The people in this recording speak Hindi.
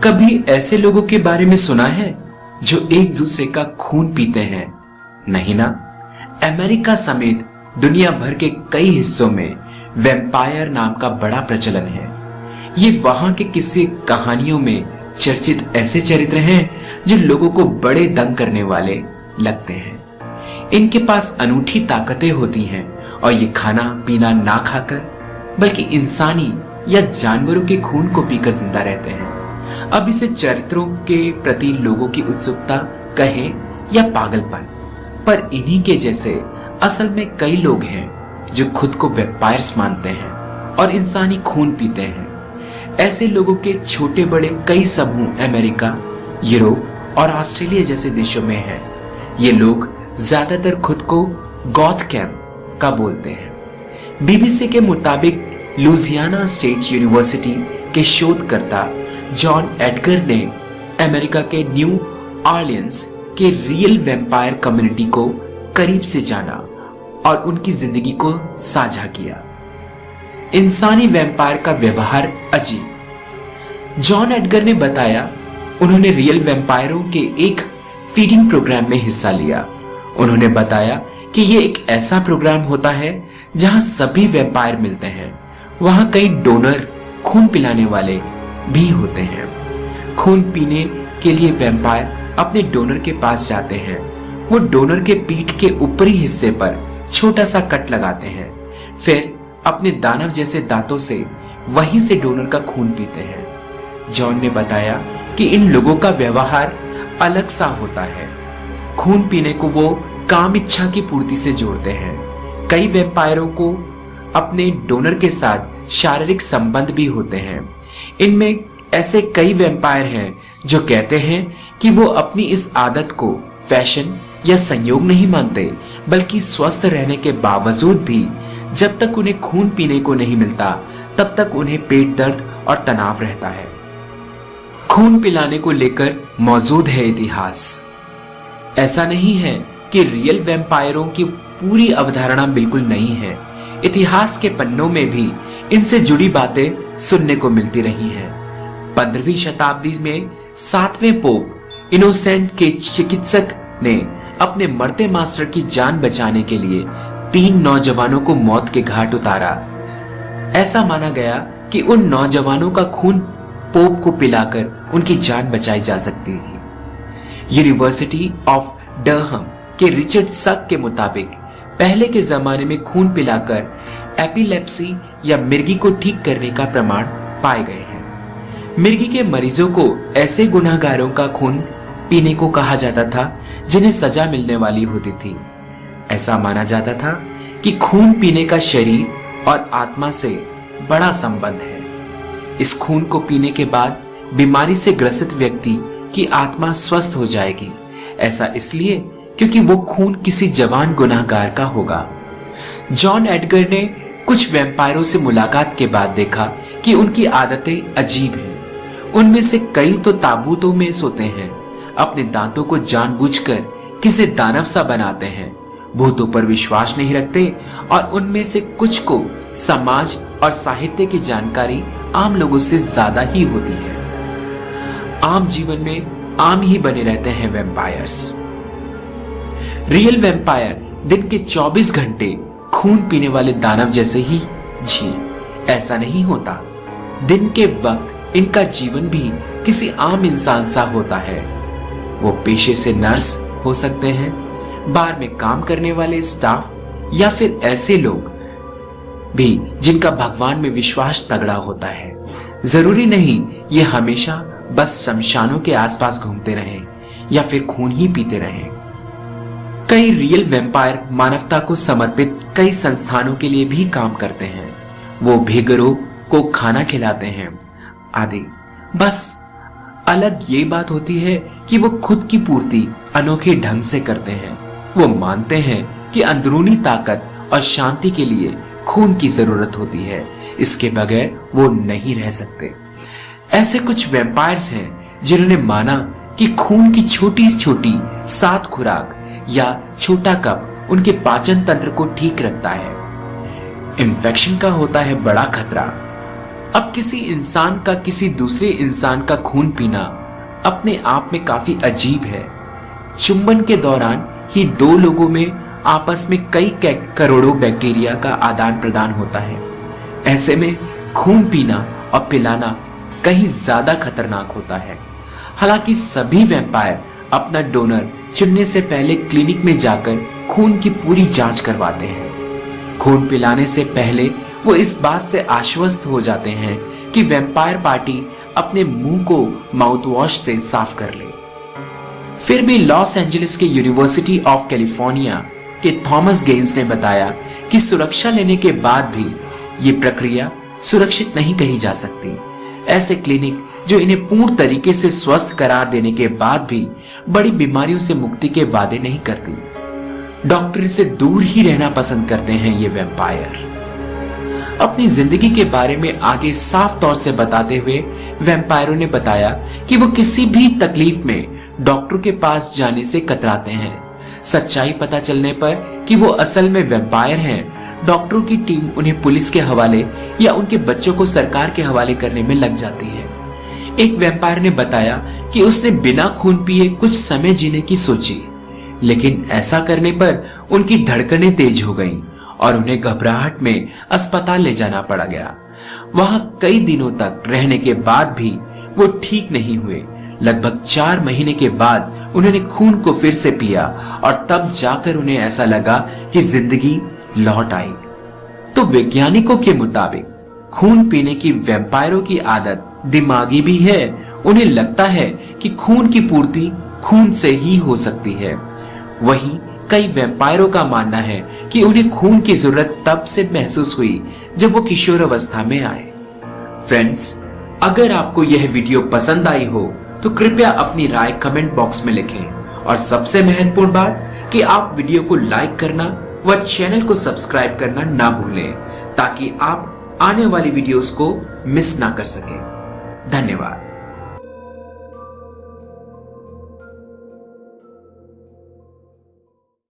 कभी ऐसे लोगों के बारे में सुना है जो एक दूसरे का खून पीते हैं? नहीं ना। अमेरिका समेत दुनिया भर के कई हिस्सों में वैम्पायर नाम का बड़ा प्रचलन है। ये वहां के किसी कहानियों में चर्चित ऐसे चरित्र हैं जो लोगों को बड़े दंग करने वाले लगते हैं। इनके पास अनूठी ताकतें होती हैं और ये खाना पीना ना खाकर बल्कि इंसानी या जानवरों के खून को पीकर जिंदा रहते हैं। अब इसे चरित्रों के प्रति लोगों की उत्सुकता कहें या पागलपन, पर इन्हीं के जैसे असल में कई लोग हैं जो खुद को वैम्पायर्स मानते हैं और इंसानी खून पीते हैं। ऐसे लोगों के छोटे बड़े कई समूह अमेरिका, यूरोप और ऑस्ट्रेलिया जैसे देशों में हैं। ये लोग ज्यादातर खुद को गॉथ कैम्प का बोलते हैं। बीबीसी के मुताबिक लुजियाना स्टेट यूनिवर्सिटी के शोधकर्ता जॉन एडगर ने अमेरिका के न्यू ऑरलियंस के रियल वैम्पायर कम्युनिटी को करीब से जाना और उनकी जिंदगी को साझा किया। इंसानी वैम्पायर का व्यवहार अजीब। जॉन एडगर ने बताया, उन्होंने रियल वैम्पायरों के एक फीडिंग प्रोग्राम में हिस्सा लिया। उन्होंने बताया कि यह एक ऐसा प्रोग्राम होता है जहां सभी वैम्पायर मिलते हैं। वहां कई डोनर, खून पिलाने वाले भी होते हैं। खून पीने के लिए वैम्पायर अपने डोनर के पास जाते हैं। वो डोनर के पीठ के ऊपरी हिस्से पर छोटा सा कट लगाते हैं, फिर अपने दानव जैसे दांतों से वहीं से डोनर का खून पीते हैं। जॉन ने बताया कि इन लोगों का व्यवहार अलग सा होता है। खून पीने को वो काम इच्छा की पूर्ति से जोड़ते हैं। कई वैम्पायरों को अपने डोनर के साथ शारीरिक संबंध भी होते हैं। इनमें ऐसे कई वैम्पायर हैं जो कहते हैं कि वो अपनी इस आदत को फैशन या संयोग नहीं मानते, बल्कि स्वस्थ रहने के बावजूद भी जब तक उन्हें खून पीने को नहीं मिलता तब तक उन्हें पेट दर्द और तनाव रहता है। खून पिलाने को लेकर मौजूद है इतिहास। ऐसा नहीं है कि रियल वैम्पायरों की पूरी अवधारणा बिल्कुल नहीं है। इतिहास के पन्नों में भी इनसे जुड़ी बातें सुनने को मिलती रही हैं। 15वीं शताब्दी में 7वें पोप इनोसेंट के चिकित्सक ने अपने मरते मास्टर की जान बचाने के लिए 3 नौजवानों को मौत के घाट उतारा। ऐसा माना गया कि उन नौजवानों का खून पोप को पिलाकर उनकी जान बचाई जा सकती थी। यूनिवर्सिटी ऑफ डरहम के रिचर्ड सक के मुताबिक पहले के जमाने में खून पिलाकर एपिलेप्सी या मिर्गी को ठीक करने का प्रमाण पाए गए हैं। मिर्गी के मरीजों को ऐसे गुनाहगारों का खून पीने को कहा जाता था जिन्हें सजा मिलने वाली होती थी। ऐसा माना जाता था कि खून पीने का शरीर और आत्मा से बड़ा संबंध है। इस खून को पीने के बाद बीमारी से ग्रसित व्यक्ति की आत्मा स्वस्थ हो जाएगी। ऐसा इसलिए क्योंकि वो खून किसी जवान गुनाहगार का होगा। जॉन एडगर ने कुछ वैम्पायरों से मुलाकात के बाद देखा कि उनकी आदतें अजीब हैं। उनमें से कई तो ताबूतों में सोते हैं, अपने दांतों को जानबूझकर किसी दानव सा बनाते हैं, भूतों पर विश्वास नहीं रखते और उनमें से कुछ को समाज और साहित्य की जानकारी आम लोगों से ज्यादा ही होती है। आम जीवन में आम ही बने रहते हैं वैम्पायर्स। रियल वैम्पायर दिन के 24 घंटे खून पीने वाले दानव जैसे ही जिए, ऐसा नहीं होता। दिन के वक्त इनका जीवन भी किसी आम इंसान सा होता है। वो पेशे से नर्स हो सकते हैं, बार में काम करने वाले स्टाफ, या फिर ऐसे लोग भी जिनका भगवान में विश्वास तगड़ा होता है। जरूरी नहीं ये हमेशा बस शमशानों के आसपास घूमते रहें या फिर खून ही पीते रहें। कई रियल वैम्पायर मानवता को समर्पित कई संस्थानों के लिए भी काम करते हैं। वो बेघरों को खाना खिलाते हैं आदि। बस अलग ये बात होती है कि वो खुद की पूर्ति अनोखे ढंग से करते हैं। वो मानते हैं कि अंदरूनी ताकत और शांति के लिए खून की जरूरत होती है, इसके बगैर वो नहीं रह सकते। ऐसे कुछ वैम्पायर्स हैं जिन्होंने माना कि खून की छोटी छोटी 7 खुराक या छोटा कप उनके पाचन तंत्र को ठीक रखता है। इन्फेक्शन का होता है बड़ा खतरा। अब किसी इंसान का किसी दूसरे इंसान का खून पीना अपने आप में काफी अजीब है। चुंबन के दौरान ही दो लोगों में आपस में कई करोड़ों बैक्टीरिया का आदान प्रदान होता है। ऐसे में खून पीना और पिलाना कहीं ज्यादा खतरनाक होता है। हालांकि सभी वैम्पायर अपना डोनर चुनने से पहले क्लिनिक में जाकर खून की पूरी जांच करवाते हैं। खून पिलाने से पहले वो इस बात से आश्वस्त हो जाते हैं कि वैम्पायर पार्टी अपने मुंह को माउथवॉश से साफ कर ले। फिर भी लॉस एंजलिस के यूनिवर्सिटी ऑफ कैलिफोर्निया के थॉमस गेन्स ने बताया कि सुरक्षा लेने के बाद भी ये प्रक्रिया सुरक्षित नहीं कही जा सकती। ऐसे क्लिनिक जो इन्हें पूर्ण तरीके से स्वस्थ करार देने के बाद भी बड़ी बीमारियों से मुक्ति के वादे नहीं करती। डॉक्टर से दूर ही रहना पसंद करते हैं ये वैम्पायर। अपनी जिंदगी के बारे में आगे साफ तौर से बताते हुए वैम्पायरों ने बताया कि वो किसी भी तकलीफ में डॉक्टर के पास जाने से कतराते हैं। सच्चाई पता चलने पर कि वो असल में वैम्पायर हैं, डॉक्टरों की टीम उन्हें पुलिस के हवाले या उनके बच्चों को सरकार के हवाले करने में लग जाती है। एक वैम्पायर ने बताया कि उसने बिना खून पिए कुछ समय जीने की सोची, लेकिन ऐसा करने पर उनकी धड़कनें तेज हो गईं और उन्हें घबराहट में अस्पताल ले जाना पड़ा गया। वहां कई दिनों तक रहने के बाद भी वो ठीक नहीं हुए। लगभग 4 महीने के बाद उन्होंने खून को फिर से पिया और तब जाकर उन्हें ऐसा लगा कि जिंदगी लौट आई। तो वैज्ञानिकों के मुताबिक खून पीने की वैम्पायरों की आदत दिमागी भी है। उन्हें लगता है कि खून की पूर्ति खून से ही हो सकती है। वहीं कई वैम्पायरों का मानना है कि उन्हें खून की जरूरत तब से महसूस हुई जब वो किशोर अवस्था में आए। फ्रेंड्स, अगर आपको यह वीडियो पसंद आई हो तो कृपया अपनी राय कमेंट बॉक्स में लिखें और सबसे महत्वपूर्ण बात कि आप वीडियो को लाइक करना व चैनल को सब्सक्राइब करना ना भूलें ताकि आप आने वाली वीडियोस को मिस ना कर सकें। धन्यवाद।